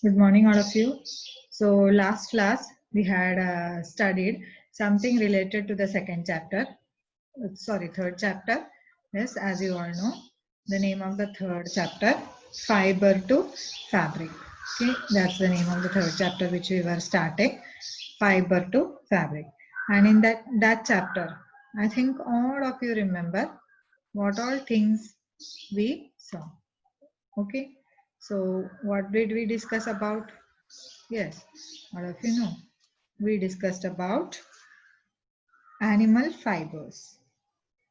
Good morning, all of you. So, last class we had studied something related to the second chapter. Sorry, third chapter. Yes, as you all know, the name of the third chapter, Fiber to Fabric. Okay, that's the name of the third chapter which we were starting, Fiber to Fabric. And in that chapter, I think all of you remember what all things we saw. Okay, so what did we discuss about? Yes, all of you know. We discussed about animal fibers,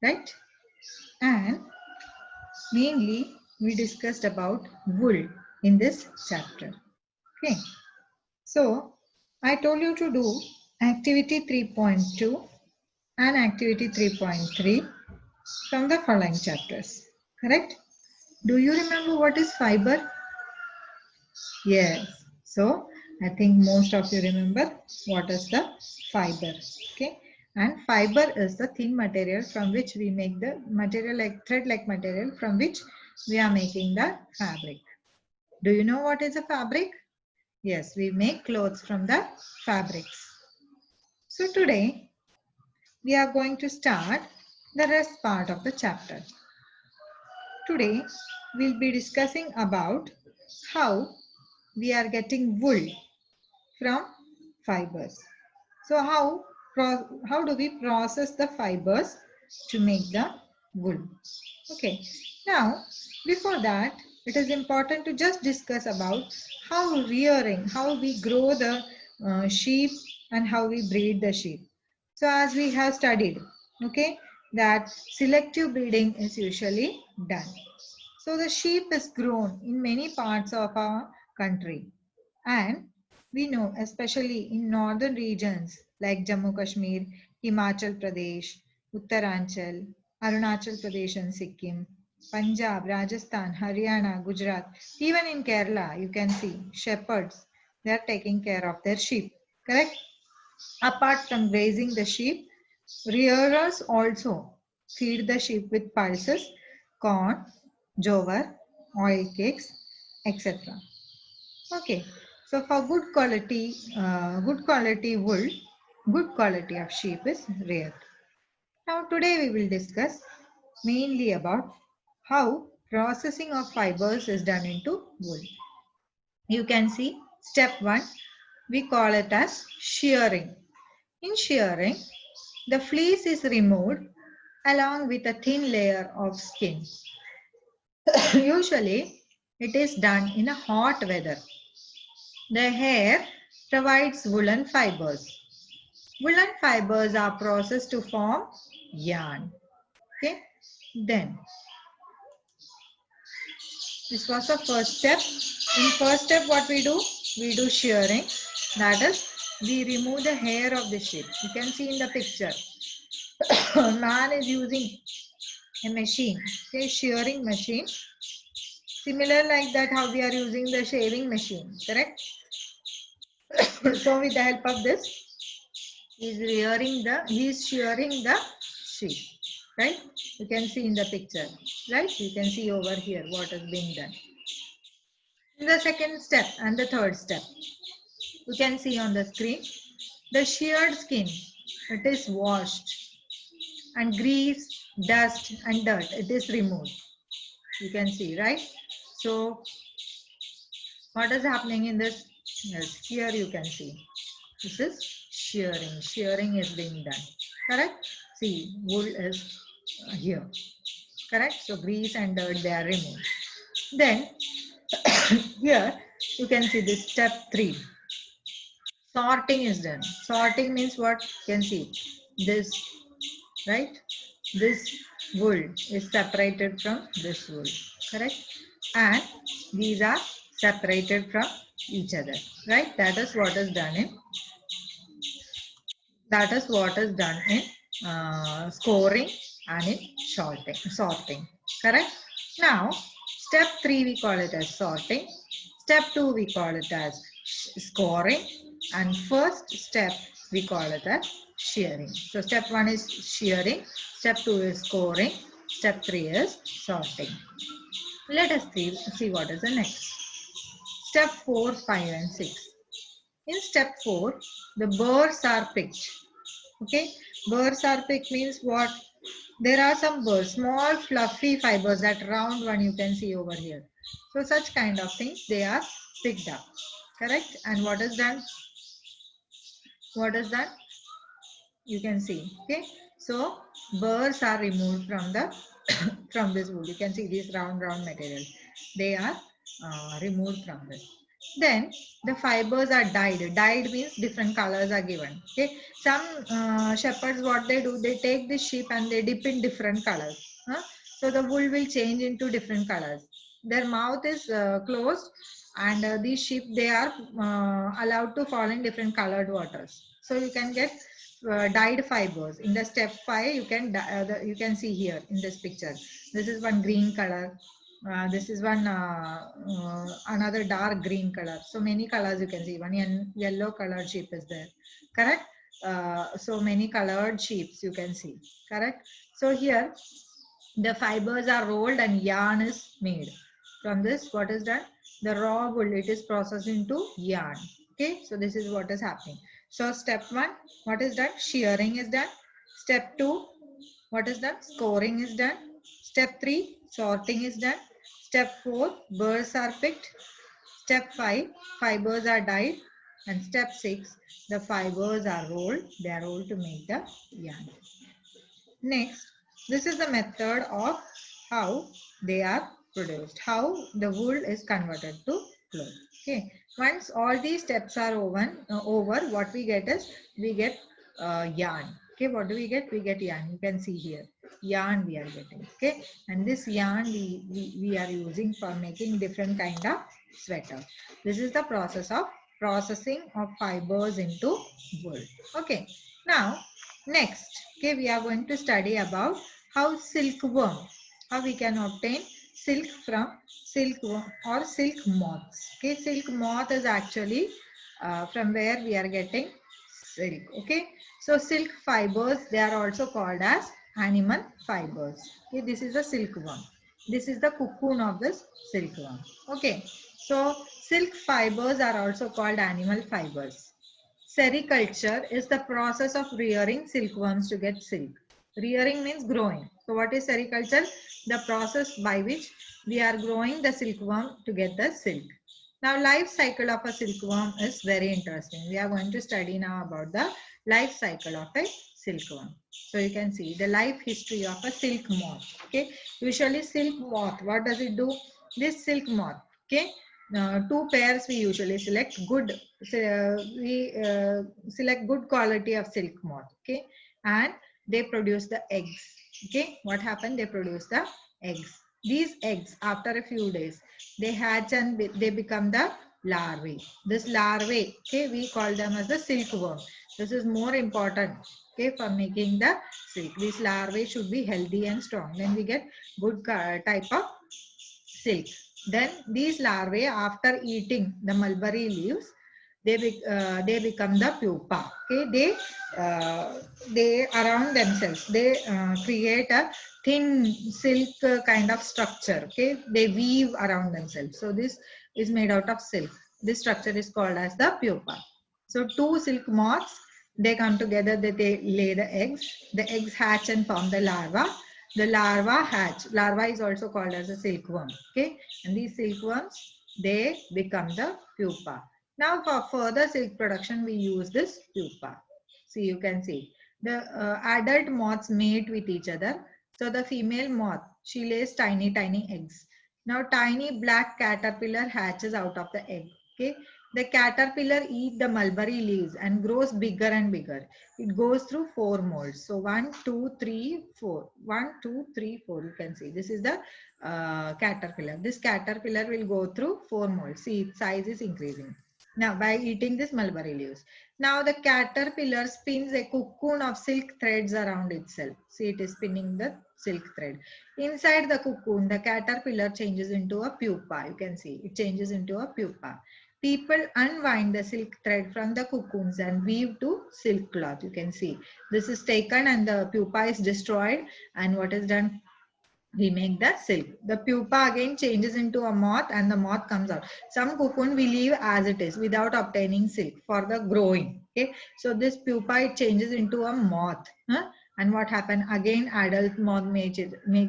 right? And mainly we discussed about wool in this chapter. Okay, so I told you to do activity 3.2 and activity 3.3 from the following chapters, correct? Do you remember what is fiber? Yes. So I think most of you remember what is the fiber. Okay. And fiber is the thin material from which we make the material like thread like material from which we are making the fabric. Do you know what is a fabric? Yes, we make clothes from the fabrics. So today we are going to start the rest part of the chapter. Today we'll be discussing about how we are getting wool from fibers. So how do we process the fibers to make the wool? Okay. Now, before that, it is important to just discuss about how we grow the sheep and how we breed the sheep. So as we have studied, okay, that selective breeding is usually done. So the sheep is grown in many parts of our country, and we know especially in northern regions like Jammu Kashmir, Himachal Pradesh, Uttaranchal, Arunachal Pradesh and Sikkim, Punjab, Rajasthan, Haryana, Gujarat, even in Kerala you can see shepherds, they are taking care of their sheep, correct? Apart from raising the sheep, rearers also feed the sheep with pulses, corn, jowar, oil cakes, etc. Okay, so for good quality wool, good quality of sheep is reared. Now today we will discuss mainly about how processing of fibers is done into wool. You can see step 1, we call it as shearing. In shearing, the fleece is removed along with a thin layer of skin. Usually, it is done in a hot weather. The hair provides woolen fibers. Woolen fibers are processed to form yarn. Okay. Then, this was the first step. In first step, what we do? We do shearing. That is, we remove the hair of the sheep. You can see in the picture. Man is using a machine, a shearing machine. Similar like that how we are using the shaving machine, correct? So with the help of this, he is shearing the sheep, right? You can see in the picture, right? You can see over here what is being done. In the second step and the third step, you can see on the screen, the sheared skin, it is washed and grease, dust and dirt, it is removed. You can see, right? So what is happening in this? Yes, here you can see. This is shearing. Shearing is being done. Correct? See, wool is here. Correct? So grease and dirt, they are removed. Then here you can see this step 3. Sorting is done. Sorting means what? You can see this, right? This wool is separated from this wool. Correct? And these are separated from each other, right? That is what is done in scoring and in sorting, correct? Now step 3 we call it as sorting, step 2 we call it as scoring, and first step we call it as shearing. So step 1 is shearing, step 2 is scoring, step 3 is sorting. Let us see what is the next. step 4, 5 and 6. In step 4, the burrs are picked. Okay, burrs are picked means what? There are some burrs, small fluffy fibers, that round one you can see over here. So such kind of things, they are picked up. Correct? And what is done? What is done? You can see. Okay, so burrs are removed from the from this wool. You can see these round material. They are removed from this. Then the fibers are dyed. Dyed means different colors are given. Okay, some shepherds, what they do, they take the sheep and they dip in different colors. So the wool will change into different colors. Their mouth is closed, and these sheep, they are allowed to fall in different colored waters. So you can get dyed fibers. In the step 5, you can see here in this picture. This is one green color. This is one another dark green color. So many colors you can see. One yellow colored sheep is there. Correct? So many colored sheeps you can see. Correct? So here the fibers are rolled and yarn is made. From this, what is done? The raw wool, it is processed into yarn. Okay, so this is what is happening. So step 1, what is done? Shearing is done. Step 2, what is done? Scoring is done. Step 3, sorting is done. Step 4, burrs are picked. Step 5, fibers are dyed. And step 6, the fibers are rolled. They are rolled to make the yarn. Next, this is the method of how they are produced, how the wool is converted to cloth. Okay, once all these steps are over, what we get is, we get yarn. Okay, what do we get? We get yarn. You can see here, yarn we are getting. Okay, and this yarn we are using for making different kind of sweater. This is the process of processing of fibers into wool. Okay, now next, okay, we are going to study about how silkworm, how we can obtain silk from silkworm or silk moths. Okay, silk moth is actually from where we are getting silk. Okay, so silk fibers, they are also called as animal fibers. Okay, this is the silkworm. This is the cocoon of this silkworm. Okay, so silk fibers are also called animal fibers. Sericulture is the process of rearing silkworms to get silk. Rearing means growing. So what is sericulture? The process by which we are growing the silkworm to get the silk. Now life cycle of a silkworm is very interesting. We are going to study now about the life cycle of a silkworm. So you can see the life history of a silk moth. Okay, usually silk moth, what does it do? This silk moth, okay, two pairs we usually select. We select good quality of silk moth. Okay, and they produce the eggs. Okay, what happened? They produce the eggs. These eggs, after a few days, they hatch and they become the larvae. This larvae, okay, we call them as the silkworm. This is more important, okay, for making the silk. These larvae should be healthy and strong. Then we get good type of silk. Then these larvae, after eating the mulberry leaves, they become the pupa. Okay, they around themselves, they create a thin silk kind of structure. Okay, they weave around themselves. So this is made out of silk. This structure is called as the pupa. So two silk moths, they come together, they lay the eggs. The eggs hatch and form the larva. The larva hatch. Larva is also called as a silkworm. Okay, and these silkworms, they become the pupa. Now for further silk production, we use this pupa. See, you can see the adult moths mate with each other. So the female moth, she lays tiny eggs. Now tiny black caterpillar hatches out of the egg. Okay, the caterpillar eats the mulberry leaves and grows bigger and bigger. It goes through 4 molds. So 1, 2, 3, 4. 1, 2, 3, 4. You can see this is the caterpillar. This caterpillar will go through 4 molds. See, its size is increasing. Now, by eating this mulberry leaves. Now, the caterpillar spins a cocoon of silk threads around itself. See, it is spinning the silk thread. Inside the cocoon, the caterpillar changes into a pupa. You can see it changes into a pupa. People unwind the silk thread from the cocoons and weave to silk cloth. You can see this is taken and the pupa is destroyed. And what is done? we make the silk. The pupa again changes into a moth and the moth comes out. Some cocoon we leave as it is without obtaining silk for the growing. Okay, so this pupa it changes into a moth. Huh? And what happened again? Adult moth make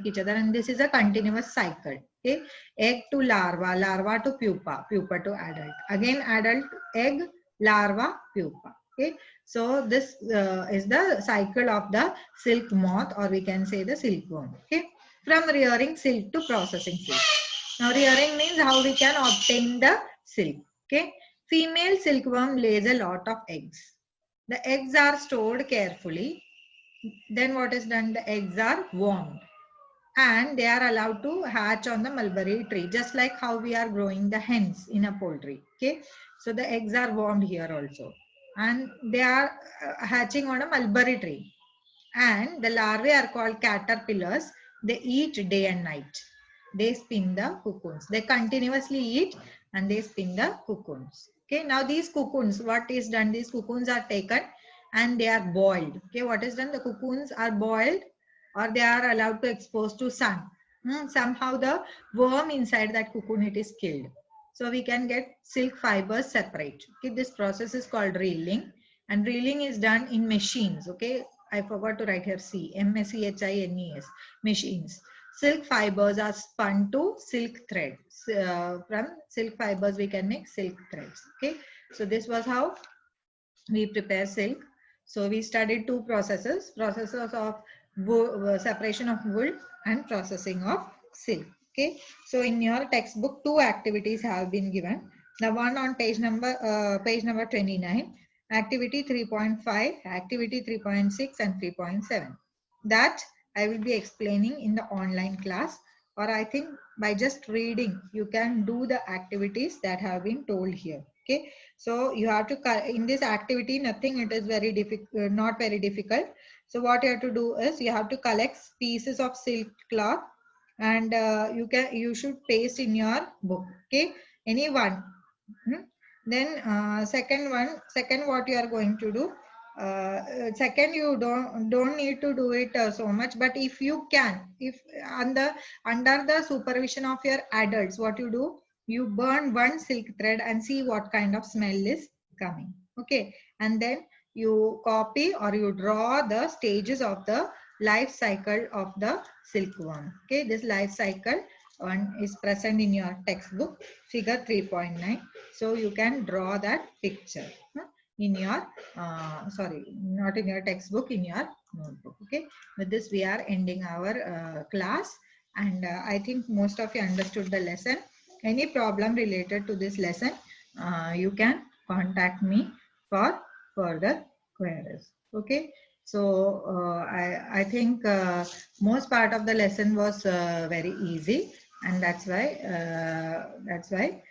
each other, and this is a continuous cycle. Okay, egg to larva, larva to pupa, pupa to adult. Again, adult egg, larva, pupa. Okay, so this is the cycle of the silk moth, or we can say the silkworm. Okay, from rearing silk to processing silk. Now, rearing means how we can obtain the silk. Okay, female silkworm lays a lot of eggs. The eggs are stored carefully. Then what is done? The eggs are warmed and they are allowed to hatch on the mulberry tree, just like how we are growing the hens in a poultry. Okay, so the eggs are warmed here also, and they are hatching on a mulberry tree. And the larvae are called caterpillars. They eat day and night. They spin the cocoons. They continuously eat and they spin the cocoons. Okay, now these cocoons, what is done? These cocoons are taken and they are boiled. Okay, what is done? The cocoons are boiled or they are allowed to expose to sun. Somehow the worm inside that cocoon, it is killed. So we can get silk fibers separate. Okay, this process is called reeling, and reeling is done in machines. Okay, I forgot to write here machines. Machines. Silk fibers are spun to silk thread. From silk fibers we can make silk threads. Okay, so this was how we prepare silk. So we studied two processes of separation of wool and processing of silk. Okay, so in your textbook two activities have been given. The one on page number 29, activity 3.5, activity 3.6 and 3.7. That I will be explaining in the online class, or I think by just reading you can do the activities that have been told here. Okay, so you have to, in this activity, nothing, it is very difficult, not very difficult. So what you have to do is you have to collect pieces of silk cloth, and you should paste in your book. Okay, any one. Then second what you are going to do, second you don't need to do it so much, but if you can, if under the supervision of your adults, what you do, you burn one silk thread and see what kind of smell is coming. Okay, and then you copy or you draw the stages of the life cycle of the silkworm. Okay, this life cycle one is present in your textbook, figure 3.9. So you can draw that picture in your sorry, not in your textbook, in your notebook. Okay, with this we are ending our class, and I think most of you understood the lesson. Any problem related to this lesson, you can contact me for further queries. Okay, so I think most part of the lesson was very easy, and that's why